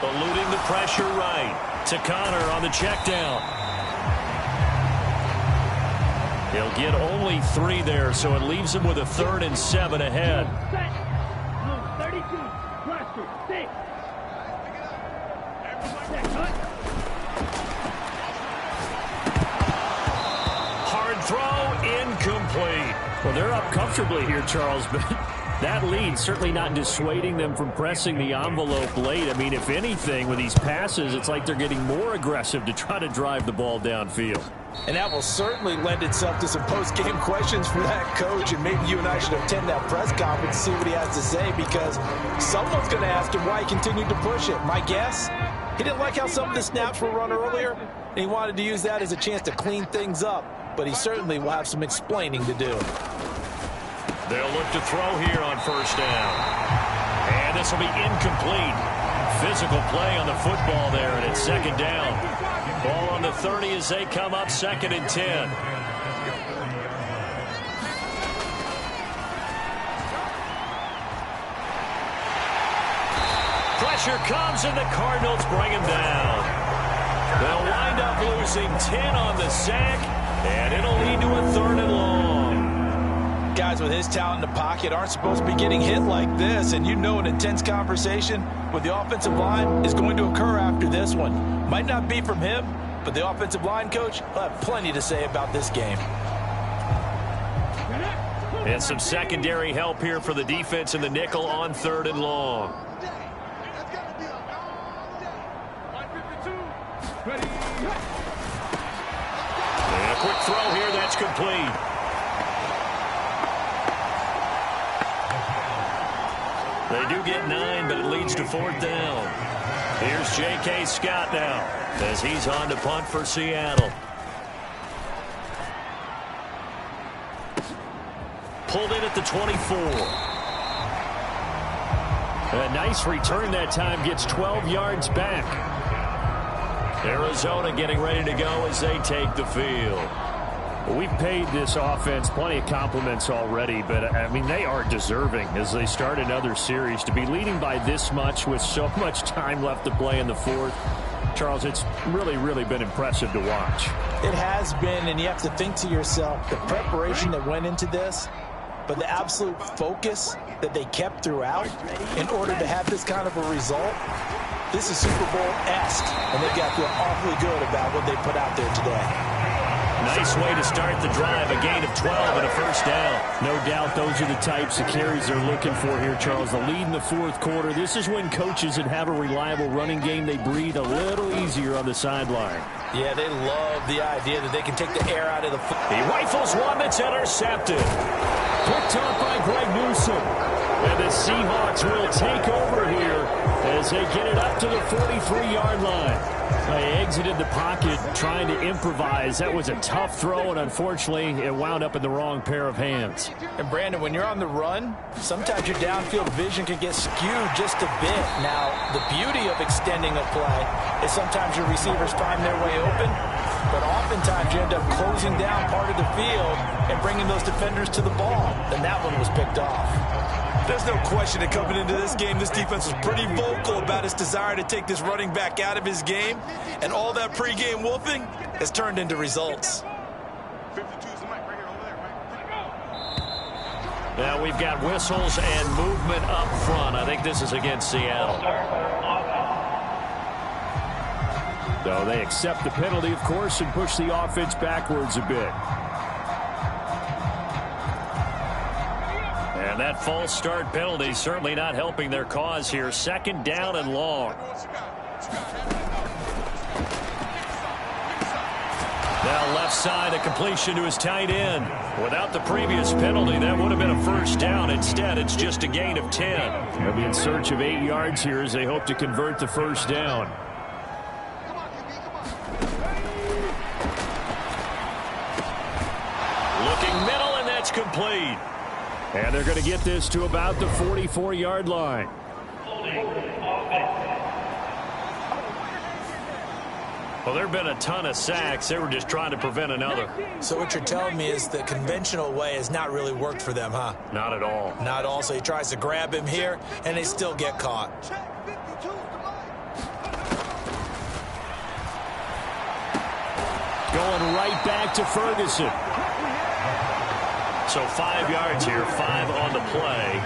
Eluding the pressure right to Connor on the check down. He'll get only 3 there, so it leaves him with a 3rd and 7 ahead. Hard throw, incomplete. Well, they're up comfortably here, Charles, but that lead certainly not dissuading them from pressing the envelope late. I mean, if anything, with these passes, it's like they're getting more aggressive to try to drive the ball downfield. And that will certainly lend itself to some post-game questions for that coach, and maybe you and I should attend that press conference to see what he has to say, because someone's going to ask him why he continued to push it. My guess, he didn't like how some of the snaps were run earlier, and he wanted to use that as a chance to clean things up, but he certainly will have some explaining to do. They'll look to throw here on first down. And this will be incomplete. Physical play on the football there, and it's second down. Ball on the 30 as they come up, 2nd and 10. Pressure comes, and the Cardinals bring him down. They'll wind up losing 10 on the sack, and it'll lead to a 3rd and long. Guys with his talent in the pocket aren't supposed to be getting hit like this, and you know an intense conversation with the offensive line is going to occur after this one. Might not be from him, but the offensive line coach will have plenty to say about this game. And some secondary help here for the defense in the nickel on 3rd and long. And a quick throw here, that's complete. They do get 9, but it leads to 4th down. Here's J.K. Scott now as he's on to punt for Seattle. Pulled in at the 24. A nice return that time, gets 12 yards back. Arizona getting ready to go as they take the field. Well, we've paid this offense plenty of compliments already, but, I mean, they are deserving as they start another series. To be leading by this much with so much time left to play in the 4th, Charles, it's really, really been impressive to watch. It has been, and you have to think to yourself, the preparation that went into this, but the absolute focus that they kept throughout in order to have this kind of a result. This is Super Bowl-esque, and they've got to feel awfully good about what they put out there today. Nice way to start the drive, a gain of 12 and a first down. No doubt those are the types of carries they're looking for here, Charles. The lead in the 4th quarter. This is when coaches that have a reliable running game, they breathe a little easier on the sideline. Yeah, they love the idea that they can take the air out of the foot. He rifles one that's intercepted. Picked off by Greg Newsom. And the Seahawks will take over here as they get it up to the 43-yard line. They exited the pocket trying to improvise. That was a tough throw, and unfortunately, it wound up in the wrong pair of hands. And, Brandon, when you're on the run, sometimes your downfield vision can get skewed just a bit. Now, the beauty of extending a play is sometimes your receivers find their way open, but oftentimes you end up closing down part of the field and bringing those defenders to the ball. And that one was picked off. There's no question that coming into this game, this defense was pretty vocal about its desire to take this running back out of his game, and all that pregame wolfing has turned into results. Now we've got whistles and movement up front. I think this is against Seattle. So they accept the penalty, of course, and push the offense backwards a bit. And that false start penalty certainly not helping their cause here. 2nd down and long. Now left left side, a completion to his tight end. Without the previous penalty, that would have been a first down. Instead, it's just a gain of 10. They'll be in search of 8 yards here as they hope to convert the first down. Looking middle, and that's complete. And they're going to get this to about the 44-yard line. Well, there have been a ton of sacks. They were just trying to prevent another. So what you're telling me is the conventional way has not really worked for them, huh? Not at all. Not all. So he tries to grab him here, and they still get caught. Going right back to Ferguson. So 5 yards here, 5 on the play.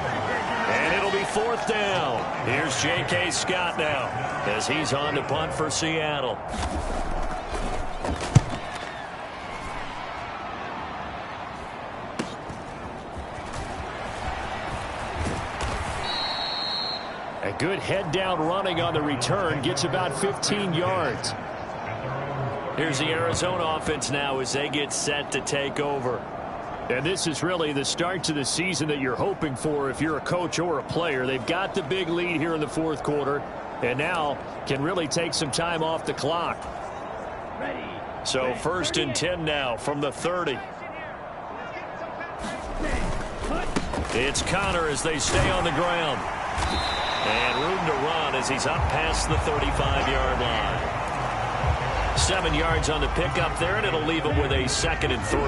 And it'll be fourth down. Here's J.K. Scott now as he's on to punt for Seattle. A good head down running on the return, gets about 15 yards. Here's the Arizona offense now as they get set to take over. And this is really the start to the season that you're hoping for if you're a coach or a player. They've got the big lead here in the fourth quarter and now can really take some time off the clock. So first and 10 now from the 30. It's Connor as they stay on the ground. And room to run as he's up past the 35-yard line. 7 yards on the pickup there, and it'll leave him with a 2nd and 3.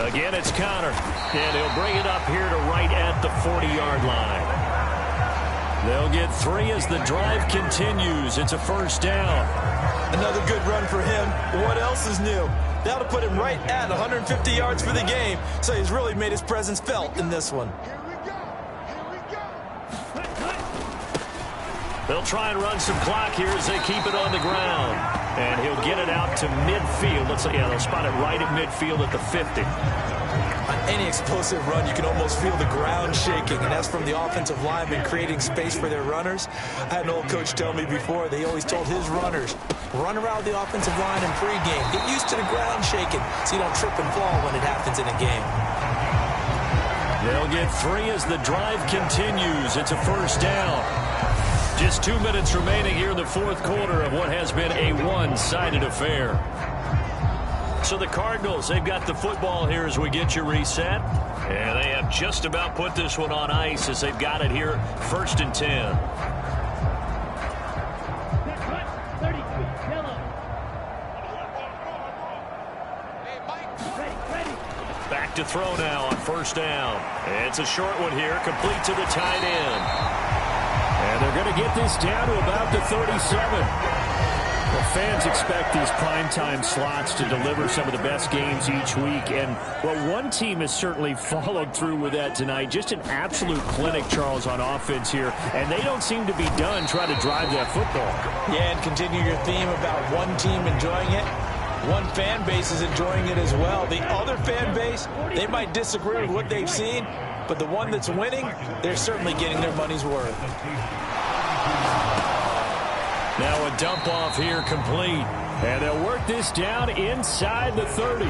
Again, it's Connor, and he'll bring it up here to right at the 40-yard line. They'll get 3 as the drive continues. It's a first down. Another good run for him. What else is new? That'll put him right at 150 yards for the game, so he's really made his presence felt in this one. They'll try and run some clock here as they keep it on the ground. And he'll get it out to midfield. They'll spot it right at midfield at the 50. On any explosive run, you can almost feel the ground shaking, and that's from the offensive linemen creating space for their runners. I had an old coach tell me before, they always told his runners, run around the offensive line in pregame. Get used to the ground shaking so you don't trip and fall when it happens in a game. They'll get 3 as the drive continues. It's a first down. Just 2 minutes remaining here in the fourth quarter of what has been a one-sided affair. So the Cardinals, they've got the football here as we get you reset. And they have just about put this one on ice as they've got it here, 1st and 10. Back to throw now on first down. It's a short one here, complete to the tight end. And they're going to get this down to about the 37. Well, fans expect these primetime slots to deliver some of the best games each week. And, well, one team has certainly followed through with that tonight. Just an absolute clinic, Charles, on offense here. And they don't seem to be done trying to drive that football. Yeah, and continue your theme about one team enjoying it. One fan base is enjoying it as well. The other fan base, they might disagree with what they've seen, but the one that's winning, they're certainly getting their money's worth. Now a dump off here complete. And they'll work this down inside the 30.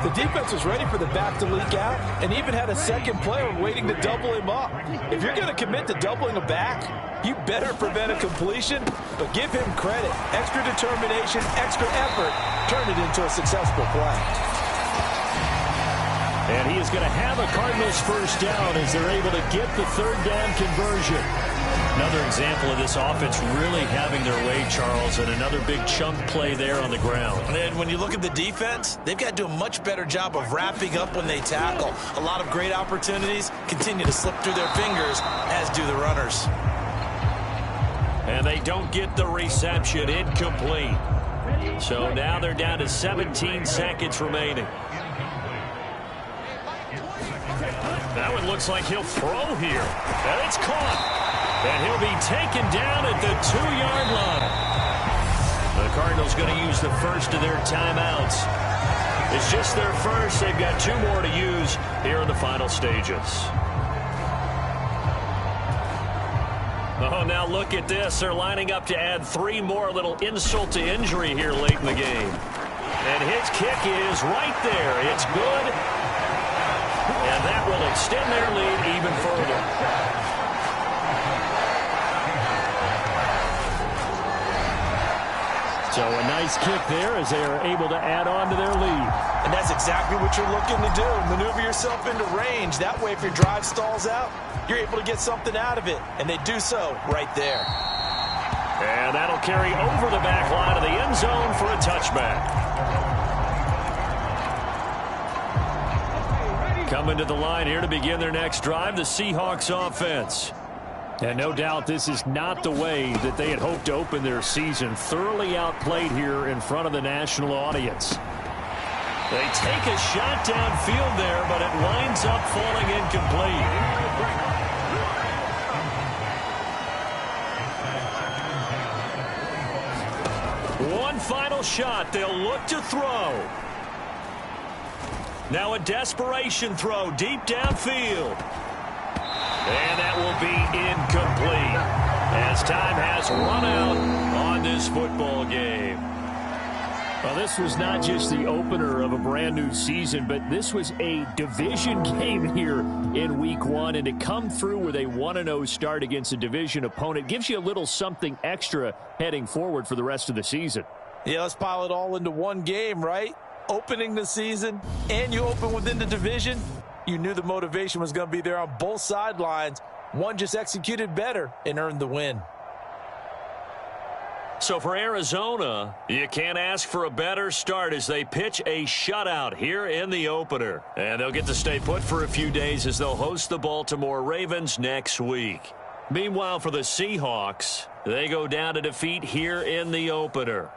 The defense was ready for the back to leak out and even had a second player waiting to double him up. If you're going to commit to doubling a back, you better prevent a completion, but give him credit. Extra determination, extra effort, turned it into a successful play. And he is going to have a Cardinals first down as they're able to get the third down conversion. Another example of this offense really having their way, Charles, and another big chunk play there on the ground. And when you look at the defense, they've got to do a much better job of wrapping up when they tackle. A lot of great opportunities continue to slip through their fingers, as do the runners. And they don't get the reception, incomplete. So now they're down to 17 seconds remaining. That one looks like he'll throw here. And it's caught. And he'll be taken down at the 2-yard line. The Cardinals going to use the first of their timeouts. It's just their first. They've got 2 more to use here in the final stages. Oh, now look at this. They're lining up to add 3 more, a little insult to injury here late in the game. And his kick is right there. It's good. And that will extend their lead even further. So a nice kick there as they are able to add on to their lead. And that's exactly what you're looking to do. Maneuver yourself into range. That way, if your drive stalls out, you're able to get something out of it. And they do so right there. And that'll carry over the back line of the end zone for a touchback. Coming to the line here to begin their next drive, the Seahawks offense. And no doubt this is not the way that they had hoped to open their season. Thoroughly outplayed here in front of the national audience. They take a shot downfield there, but it winds up falling incomplete. One final shot. They'll look to throw. Now a desperation throw deep downfield. And that will be incomplete as time has run out on this football game. Well, this was not just the opener of a brand new season, but this was a division game here in week 1. And to come through with a 1-0 start against a division opponent gives you a little something extra heading forward for the rest of the season. Yeah, let's pile it all into one game, right? Opening the season, and you open within the division. You knew the motivation was going to be there on both sidelines. One just executed better and earned the win. So for Arizona, you can't ask for a better start as they pitch a shutout here in the opener. And they'll get to stay put for a few days as they'll host the Baltimore Ravens next week. Meanwhile, for the Seahawks, they go down to defeat here in the opener.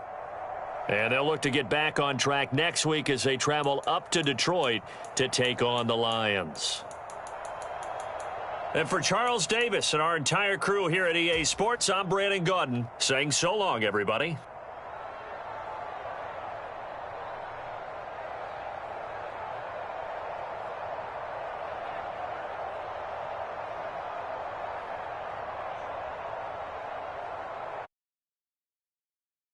And they'll look to get back on track next week as they travel up to Detroit to take on the Lions. And for Charles Davis and our entire crew here at EA Sports, I'm Brandon Gaudin saying so long, everybody.